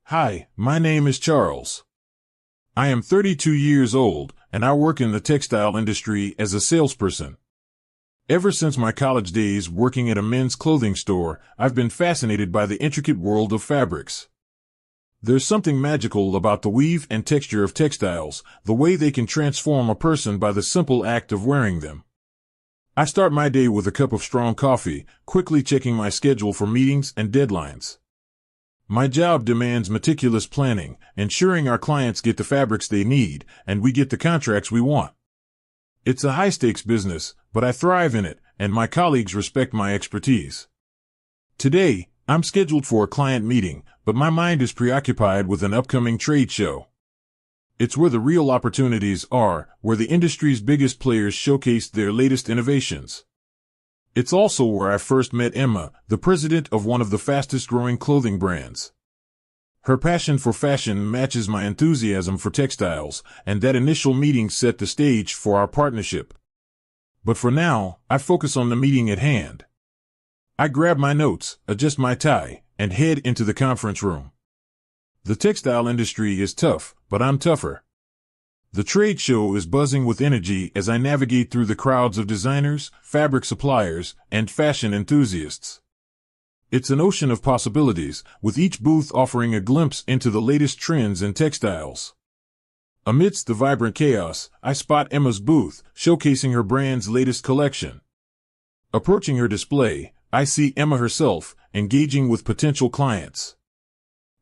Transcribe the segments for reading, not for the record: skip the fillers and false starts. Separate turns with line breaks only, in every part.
Hi, my name is Charles. I am 32 years old, and I work in the textile industry as a salesperson. Ever since my college days working at a men's clothing store, I've been fascinated by the intricate world of fabrics. There's something magical about the weave and texture of textiles, the way they can transform a person by the simple act of wearing them. I start my day with a cup of strong coffee, quickly checking my schedule for meetings and deadlines. My job demands meticulous planning, ensuring our clients get the fabrics they need, and we get the contracts we want. It's a high-stakes business, but I thrive in it, and my colleagues respect my expertise. Today, I'm scheduled for a client meeting, but my mind is preoccupied with an upcoming trade show. It's where the real opportunities are, where the industry's biggest players showcase their latest innovations. It's also where I first met Emma, the president of one of the fastest-growing clothing brands. Her passion for fashion matches my enthusiasm for textiles, and that initial meeting set the stage for our partnership. But for now, I focus on the meeting at hand. I grab my notes, adjust my tie, and head into the conference room. The textile industry is tough, but I'm tougher. The trade show is buzzing with energy as I navigate through the crowds of designers, fabric suppliers, and fashion enthusiasts. It's an ocean of possibilities, with each booth offering a glimpse into the latest trends in textiles. Amidst the vibrant chaos, I spot Emma's booth, showcasing her brand's latest collection. Approaching her display, I see Emma herself, engaging with potential clients.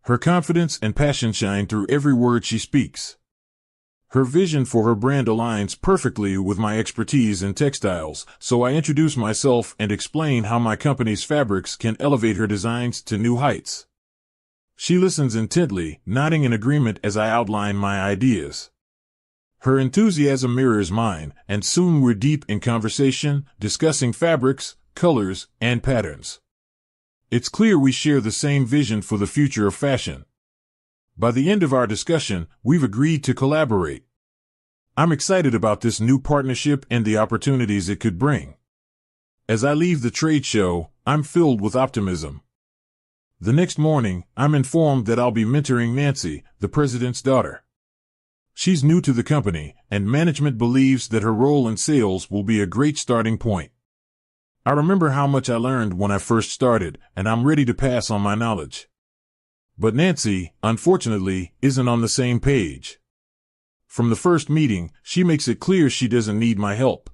Her confidence and passion shine through every word she speaks. Her vision for her brand aligns perfectly with my expertise in textiles, so I introduce myself and explain how my company's fabrics can elevate her designs to new heights. She listens intently, nodding in agreement as I outline my ideas. Her enthusiasm mirrors mine, and soon we're deep in conversation, discussing fabrics, colors, and patterns. It's clear we share the same vision for the future of fashion. By the end of our discussion, we've agreed to collaborate. I'm excited about this new partnership and the opportunities it could bring. As I leave the trade show, I'm filled with optimism. The next morning, I'm informed that I'll be mentoring Nancy, the president's daughter. She's new to the company, and management believes that her role in sales will be a great starting point. I remember how much I learned when I first started, and I'm ready to pass on my knowledge. But Nancy, unfortunately, isn't on the same page. From the first meeting, she makes it clear she doesn't need my help.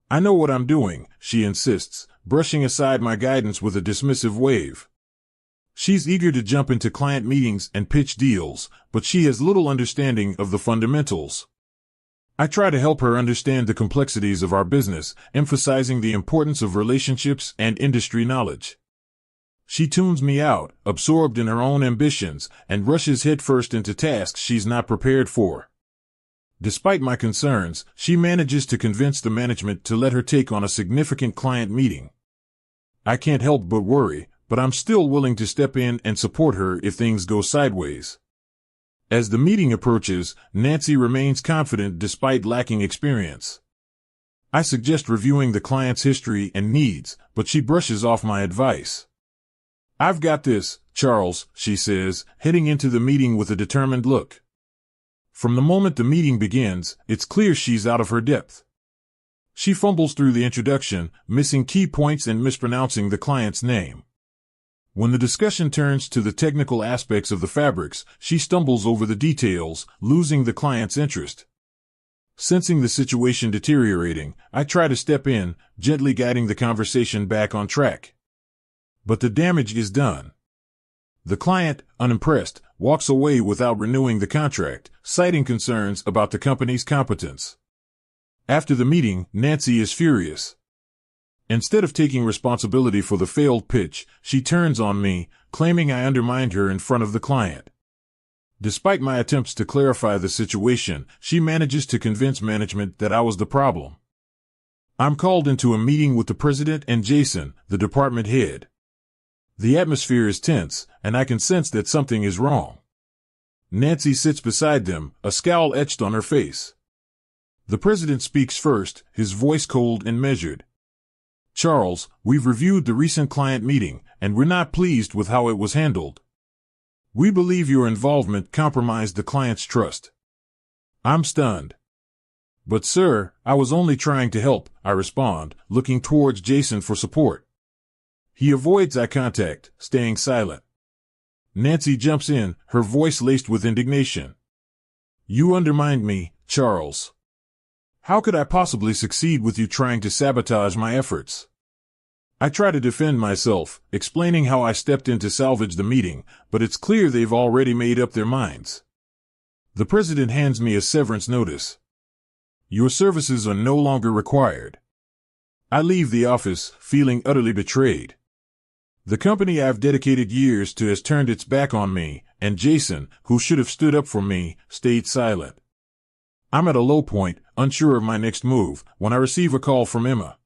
I know what I'm doing, she insists, brushing aside my guidance with a dismissive wave. She's eager to jump into client meetings and pitch deals, but she has little understanding of the fundamentals. I try to help her understand the complexities of our business, emphasizing the importance of relationships and industry knowledge. She tunes me out, absorbed in her own ambitions, and rushes headfirst into tasks she's not prepared for. Despite my concerns, she manages to convince the management to let her take on a significant client meeting. I can't help but worry, but I'm still willing to step in and support her if things go sideways. As the meeting approaches, Nancy remains confident despite lacking experience. I suggest reviewing the client's history and needs, but she brushes off my advice. "I've got this, Charles," she says, heading into the meeting with a determined look. From the moment the meeting begins, it's clear she's out of her depth. She fumbles through the introduction, missing key points and mispronouncing the client's name. When the discussion turns to the technical aspects of the fabrics, she stumbles over the details, losing the client's interest. Sensing the situation deteriorating, I try to step in, gently guiding the conversation back on track. But the damage is done. The client, unimpressed, walks away without renewing the contract, citing concerns about the company's competence. After the meeting, Nancy is furious. Instead of taking responsibility for the failed pitch, she turns on me, claiming I undermined her in front of the client. Despite my attempts to clarify the situation, she manages to convince management that I was the problem. I'm called into a meeting with the president and Jason, the department head. The atmosphere is tense, and I can sense that something is wrong. Nancy sits beside them, a scowl etched on her face. The president speaks first, his voice cold and measured. "Charles, we've reviewed the recent client meeting, and we're not pleased with how it was handled." We believe your involvement compromised the client's trust. I'm stunned. But sir, I was only trying to help, I respond, looking towards Jason for support. He avoids eye contact, staying silent. Nancy jumps in, her voice laced with indignation. You undermined me, Charles. How could I possibly succeed with you trying to sabotage my efforts? I try to defend myself, explaining how I stepped in to salvage the meeting, but it's clear they've already made up their minds. The president hands me a severance notice. Your services are no longer required. I leave the office, feeling utterly betrayed. The company I've dedicated years to has turned its back on me, and Jason, who should have stood up for me, stayed silent. I'm at a low point, unsure of my next move, when I receive a call from Emma.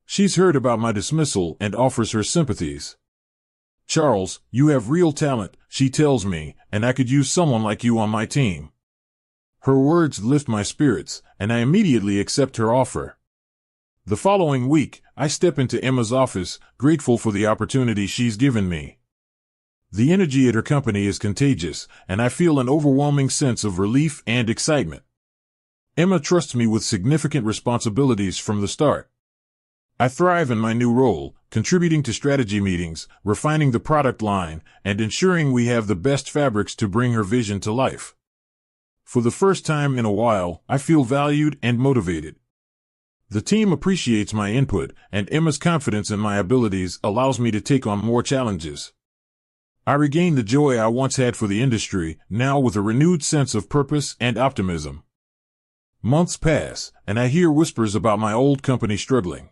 She's heard about my dismissal and offers her sympathies. Charles, you have real talent, she tells me, and I could use someone like you on my team. Her words lift my spirits, and I immediately accept her offer. The following week, I step into Emma's office, grateful for the opportunity she's given me. The energy at her company is contagious, and I feel an overwhelming sense of relief and excitement. Emma trusts me with significant responsibilities from the start. I thrive in my new role, contributing to strategy meetings, refining the product line, and ensuring we have the best fabrics to bring her vision to life. For the first time in a while, I feel valued and motivated. The team appreciates my input, and Emma's confidence in my abilities allows me to take on more challenges. I regain the joy I once had for the industry, now with a renewed sense of purpose and optimism. Months pass, and I hear whispers about my old company struggling.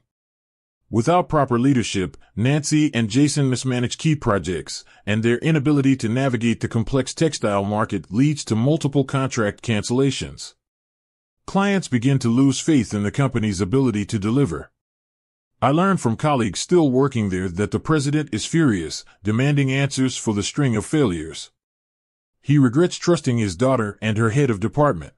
Without proper leadership, Nancy and Jason mismanage key projects, and their inability to navigate the complex textile market leads to multiple contract cancellations. Clients begin to lose faith in the company's ability to deliver. I learn from colleagues still working there that the president is furious, demanding answers for the string of failures. He regrets trusting his daughter and her head of department.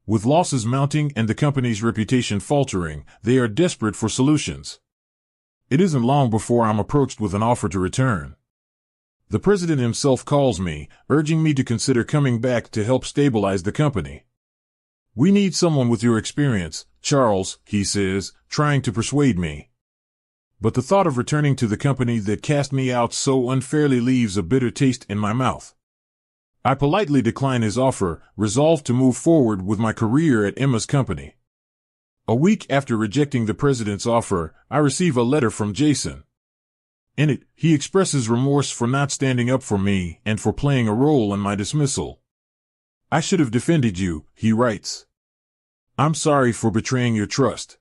With losses mounting and the company's reputation faltering, they are desperate for solutions. It isn't long before I'm approached with an offer to return. The president himself calls me, urging me to consider coming back to help stabilize the company. We need someone with your experience, Charles, he says, trying to persuade me. But the thought of returning to the company that cast me out so unfairly leaves a bitter taste in my mouth. I politely decline his offer, resolved to move forward with my career at Emma's company. A week after rejecting the president's offer, I receive a letter from Jason. In it, he expresses remorse for not standing up for me and for playing a role in my dismissal. I should have defended you, he writes. I'm sorry for betraying your trust.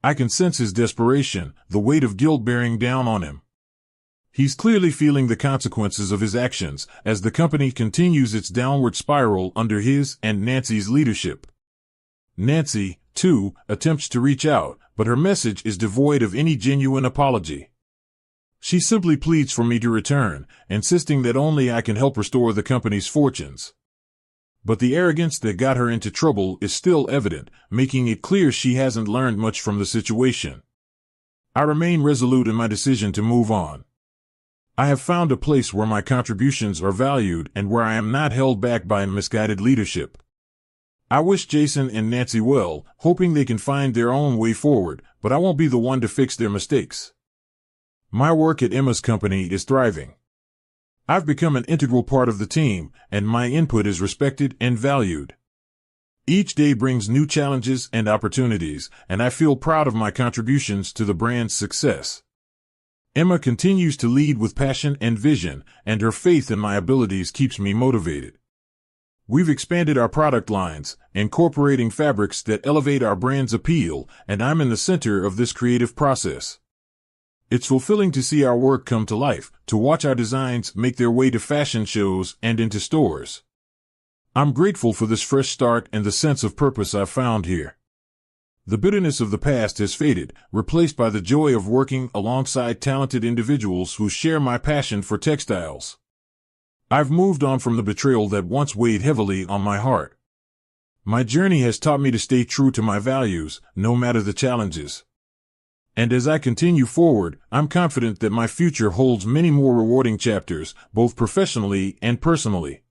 I can sense his desperation, the weight of guilt bearing down on him. He's clearly feeling the consequences of his actions as the company continues its downward spiral under his and Nancy's leadership. Nancy, too, attempts to reach out, but her message is devoid of any genuine apology. She simply pleads for me to return, insisting that only I can help restore the company's fortunes. But the arrogance that got her into trouble is still evident, making it clear she hasn't learned much from the situation. I remain resolute in my decision to move on. I have found a place where my contributions are valued and where I am not held back by misguided leadership. I wish Jason and Nancy well, hoping they can find their own way forward, but I won't be the one to fix their mistakes. My work at Emma's company is thriving. I've become an integral part of the team, and my input is respected and valued. Each day brings new challenges and opportunities, and I feel proud of my contributions to the brand's success. Emma continues to lead with passion and vision, and her faith in my abilities keeps me motivated. We've expanded our product lines, incorporating fabrics that elevate our brand's appeal, and I'm in the center of this creative process. It's fulfilling to see our work come to life, to watch our designs make their way to fashion shows and into stores. I'm grateful for this fresh start and the sense of purpose I've found here. The bitterness of the past has faded, replaced by the joy of working alongside talented individuals who share my passion for textiles. I've moved on from the betrayal that once weighed heavily on my heart. My journey has taught me to stay true to my values, no matter the challenges. And as I continue forward, I'm confident that my future holds many more rewarding chapters, both professionally and personally.